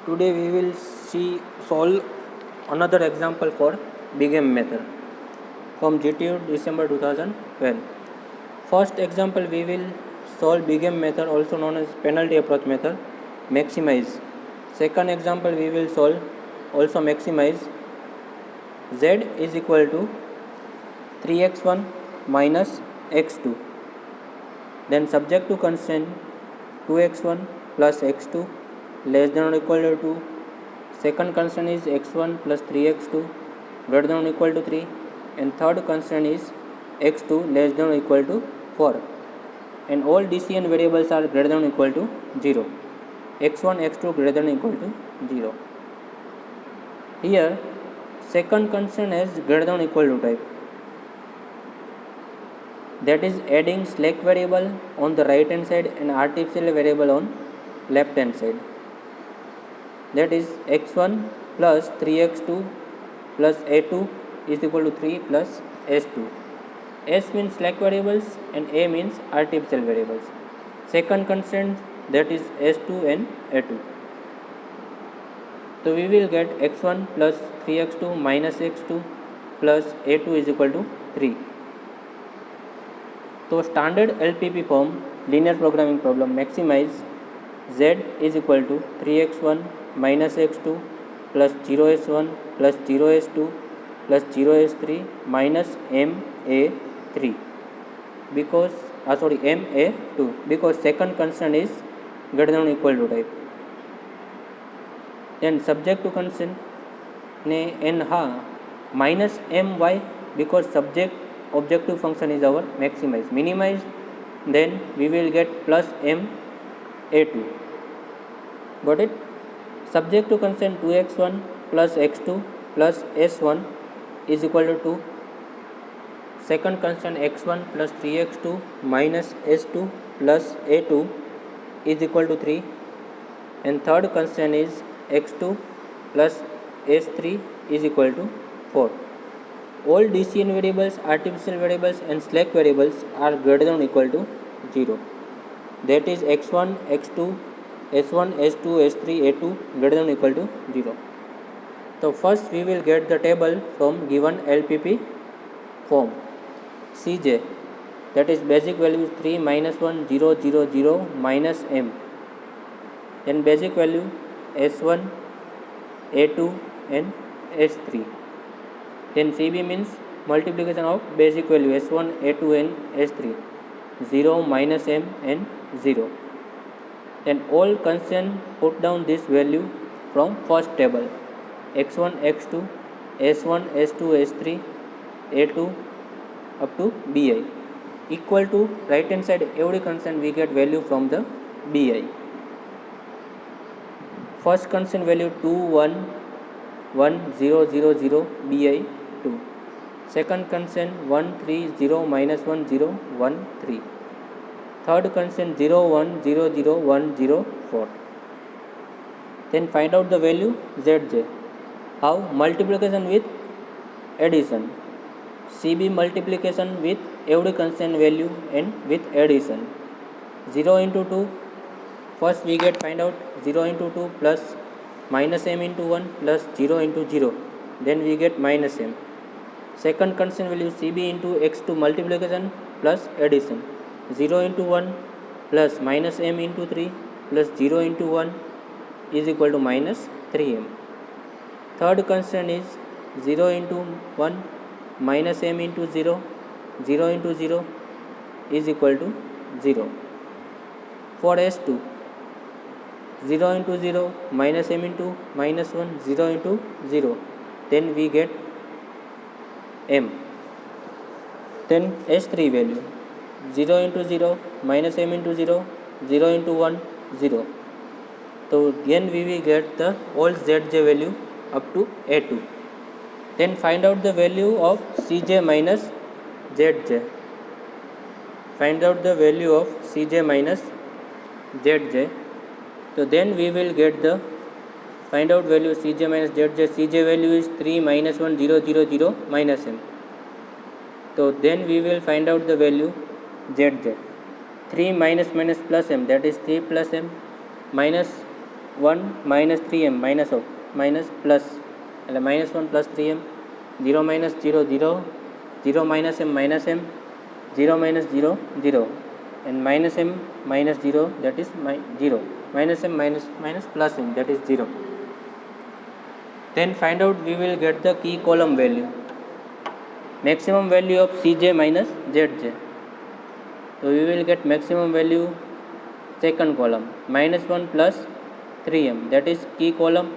Today we will see solve another example for big M method from GTU December 2012. First example we will solve big M method, also known as penalty approach method, maximize. Second example we will solve also maximize. Z is equal to 3x1 minus x2. Then subject to constraint 2x1 plus x2 less than or equal to 2. Second constraint is x1 plus 3x2 greater than or equal to 3. And third constraint is x2 less than or equal to 4. And all DCN variables are greater than or equal to 0. x1, x2 greater than or equal to 0. Here second constraint is greater than or equal to type. That is adding slack variable on the right hand side and artificial variable on left hand side. That is x1 plus 3x2 plus a2 is equal to 3 plus s2. S means slack variables and a means artificial variables. Second constraint, that is s2 and a2. So we will get x1 plus 3x2 minus x2 plus a2 is equal to 3. So standard LPP form linear programming problem maximize z is equal to 3x1 minus x2 plus 0s1 plus 0s2 plus 0s3 minus ma3 because ma2 because second constraint is greater than or equal to type. Then subject to constraint ne n minus my because subject objective function is our maximize. Minimize, then we will get plus ma2. Got it? Subject to constraint 2x1 plus x2 plus s1 is equal to 2. Second constraint x1 plus 3x2 minus s2 plus a2 is equal to 3. And third constraint is x2 plus s3 is equal to 4. All DCN variables, artificial variables and slack variables are greater than or equal to 0. That is x1, x2, s1, s2, s3, a2 greater than or equal to 0. So first we will get the table from given LPP form. Cj, that is basic value is 3 minus 1 0 0 0 minus m. Then basic value s1, a2 and s3. Then CB means multiplication of basic value s1, a2 and s3. 0 minus m and 0. Then all constant put down this value from first table x1, x2, s1, s2, s3, a2 up to bi equal to right hand side every constant we get value from the bi. First constant value 2 1 1 0 0 0 bi 2. Second constant 1 3 0 minus 1 0 1 3. Third constant 0 1 0 0 1 0 4. Then find out the value zj. How? Multiplication with addition. CB multiplication with every constant value and with addition. 0 into 2. First we get find out 0 into 2 plus minus m into 1 plus 0 into 0. Then we get minus m. Second constant value CB into x2 multiplication plus addition. 0 into 1 plus minus m into 3 plus 0 into 1 is equal to minus 3m. Third constant is 0 into 1 minus m into 0, 0 into 0 is equal to 0. For S2, 0 into 0 minus m into minus 1, 0 into 0. Then we get m. Then S3 value 0 into 0 minus m into 0, 0 into 1, 0. So then we will get the all zj value up to a2. Then find out the value of cj minus zj. Find out the value of cj minus zj. So then we will get the find out value cj minus zj. Cj value is 3 minus 1 0 0 0 minus m. So then we will find out the value zj. 3 minus minus plus m, that is 3 plus m minus 1 minus 3m minus plus એટલે -1 plus 3m, 0 minus 0 0, 0 minus m 0 minus 0 0, and minus m minus 0, that is 0, minus m minus plus m, that is 0. Then find out, we will get the key column value, maximum value of Cj minus Zj. So we will get maximum value second column, -1 plus 3m, that is key column.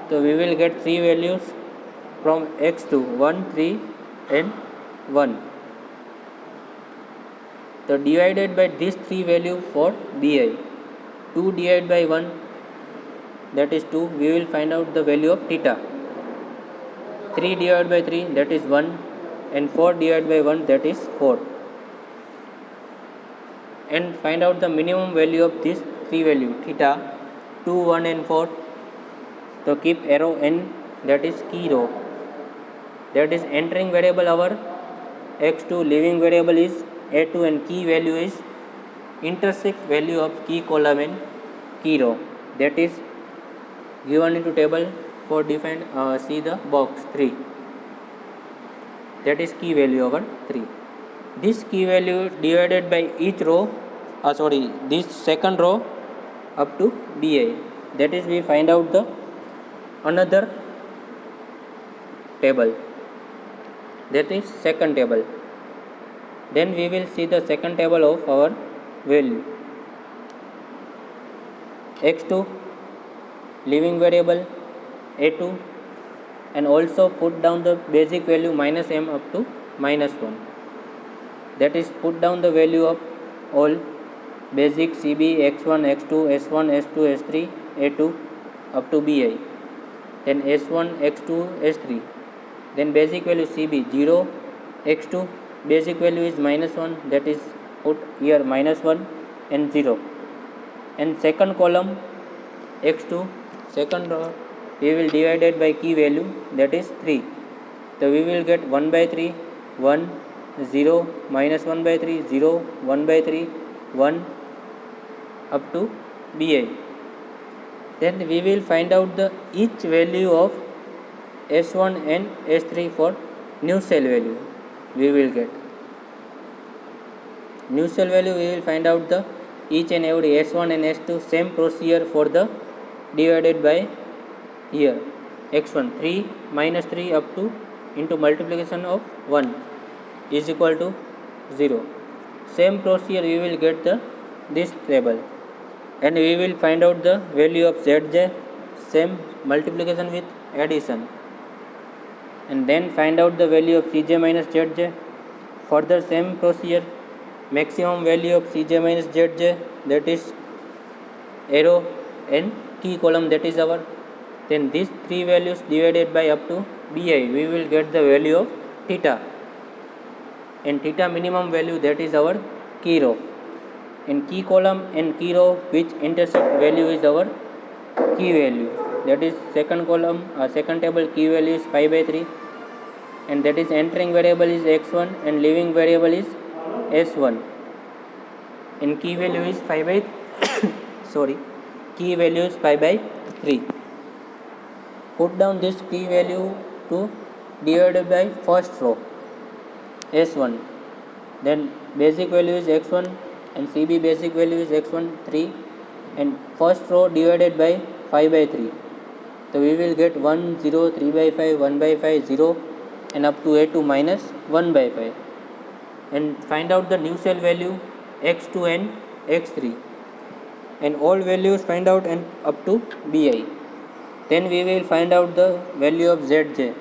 So we will get three values from x2, 1, 3 and 1. So divided by these three value for Bi, 2 divided by 1, that is 2, we will find out the value of theta. 3 divided by 3, that is 1, and 4 divided by 1, that is 4. And find out the minimum value of this three value, theta, 2, 1 and 4. So keep arrow n, that is key row, that is entering variable our x2, leaving variable is a2, and key value is intersect value of key column and key row, that is given into table for defined. See the box 3, that is key value over 3. This key value divided by each row, this second row up to Bi, that is we find out the another table, that is second table. Then we will see the second table of our value, x2, leaving variable a2, and also put down the basic value minus m up to -1, that is put down the value of all basic Cb, x1, x2, s1, s2, s3, a2 up to Bi, then s1, x2, s3, then basic value Cb 0, x2 basic value is -1, that is put here -1 and 0, and second column x2, second row we will divide it by key value, that is 3. So we will get 1 by 3, 1, 0, -1 by 3, 0, 1 by 3, 1 up to Bi. Then we will find out the each value of s1 and s3 for new cell value. We will get new cell value, we will find out the each and every s1 and s2, same procedure for the divided by here x1, 3 minus 3 up to into multiplication of 1 is equal to 0. Same procedure we will get the this table, and we will find out the value of Zj, same multiplication with addition, and then find out the value of Cj minus Zj. Further same procedure, maximum value of Cj minus Zj, that is arrow and key column, that is our. Then these three values divided by up to Bi, we will get the value of theta, and theta minimum value, that is our key row, and key column and key row which intersect value is our key value, that is second column, second table key value is 5 by 3, and that is entering variable is x1 and leaving variable is s1, and key value is 5 by key value is 5 by 3. Put down this key value to divided by first row s1, then basic value is x1 and Cb basic value is x1 3, and first row divided by 5 by 3. So we will get 1, 0, 3 by 5, 1 by 5, 0, and up to a2 minus 1 by 5, and find out the new cell value x2 and x3, and all values find out and up to Bi. Then we will find out the value of Zj.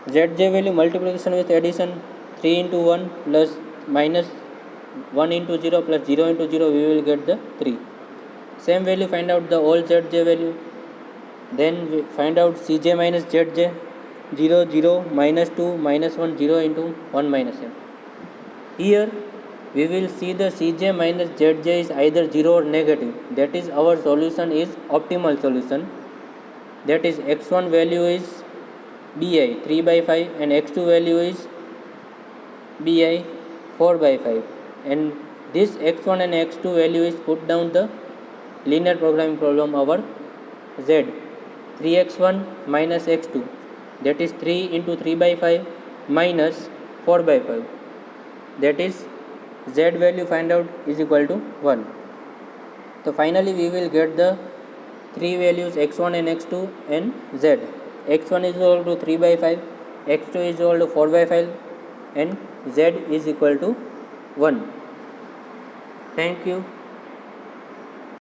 Zj value multiplication with addition, 3 into 1 plus minus 1 into 0 plus 0 into 0, we will get the 3. Same value find out the all Zj value. Then we find out Cj minus Zj, 0, 0, minus 2, minus 1, 0 into 1 minus m. Here we will see the Cj minus Zj is either 0 or negative, that is our solution is optimal solution, that is x1 value is Bi 3 by 5 and x2 value is Bi 4 by 5, and this x1 and x2 value is put down the linear programming problem our z 3x1 minus x2, that is 3 into 3 by 5 minus 4 by 5, that is z value find out is equal to 1. So finally we will get the three values x1 and x2 and z. x1 is equal to 3 by 5, x2 is equal to 4 by 5 and z is equal to 1. Thank you.